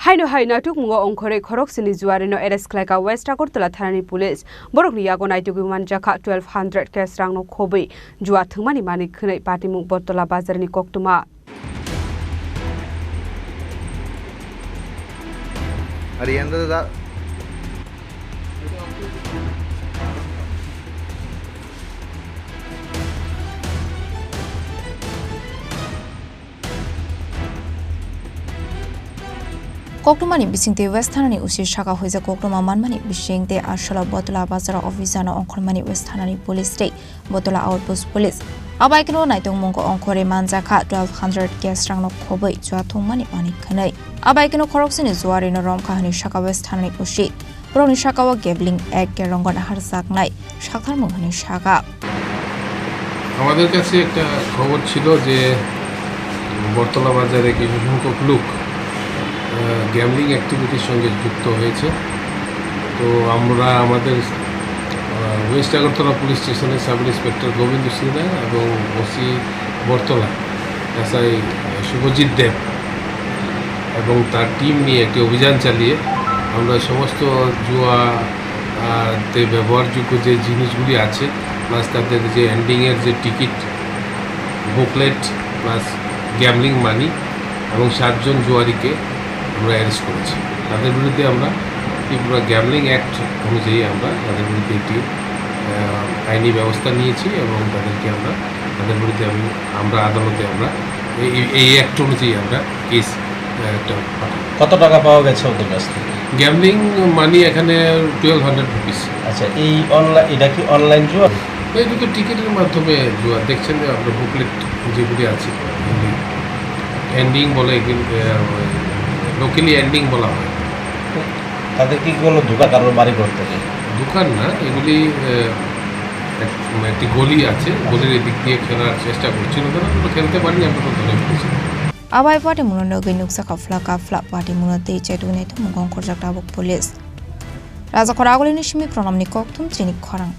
Haino Naitokmungo Onkhorwi Khoroksni Juwari no arrest Khlaika West Agartala Thanani police Bohrokni Yago naitokgwi manjakha 1200 case Rangno Khobwi Juwa Thungmani mani khwnai Patimung Battala Bazar ni Koktwma Koktwmani bisingte West Thanani usi shaka hoiza Koktwma manmani bisingte Agartala Battala Bazar officer no Onkhorwi West Thanani police day Battala outpost police abaikno Naitokmungo Onkhorwi manjakha 1200 case Rangno Khobwi Juwa Thungmani mani khwnai abaikno Khoroksni Juwari no romkhani shaka West Thanani usi Bohrokni shaka gambling act rongon harjaknai Thungmani hani shaka আমাদের কাছে একটা খবর ছিল যে বটতলা বাজারে কিছু সংখ্যক লোক গ্যামলিং অ্যাক্টিভিটির সঙ্গে যুক্ত হয়েছে তো আমরা আমাদের ওয়েস্ট আগরতলা পুলিশ স্টেশনের সাব ইন্সপেক্টর গোবিন্দ সিনহা এবং ওসি বটতলা এসআই শুভজিৎ দেব এবং তার টিম নিয়ে একটি অভিযান চালিয়ে আমরা সমস্ত জুয়াতে ব্যবহারযোগ্য যে জিনিসগুলি আছে প্লাস তাদের যে এন্ডিংয়ের যে টিকিট বুকলেট প্লাস গ্যামলিং মানি এবং 7 জন জুয়ারিকে আমরা অ্যারেস্ট করেছি তাদের বিরুদ্ধে আমরা ত্রিপুরা গ্যামলিং অ্যাক্ট অনুযায়ী আমরা তাদের বিরুদ্ধে একটি আইনি ব্যবস্থা নিয়েছি এবং তাদের বিরুদ্ধে আমরা আদালতে আমরা এই অ্যাক্ট অনুযায়ী আমরা কেস একটা কত টাকা পাওয়া গেছে ওদের কাছ থেকে গ্যামলিং মানি এখানে 1200 রুপিস আচ্ছা এই অনলাইন এটা কি অনলাইন জুয়া এই দুটো টিকিটের মাধ্যমে জুয়া দেখছেন যে আপনার বুকলেট যেগুলি আছে এন্ডিং বলে লোকালি এন্ডিং বলা হয় তাদের কি কোনো দোকান কারোর বাড়ি করতে দোকান না এগুলি একটি গলি আছে গলির এদিক দিয়ে খেলার চেষ্টা করছিল তারা খেলতে পারিনি আমরা ধরে ফেলেছি abai Patimung no ginuk saka Khlaika Patimung te chaitu Naitokmungo Khorang police Raja Khoragolini shimi pronamni Koktwma Chini Khorang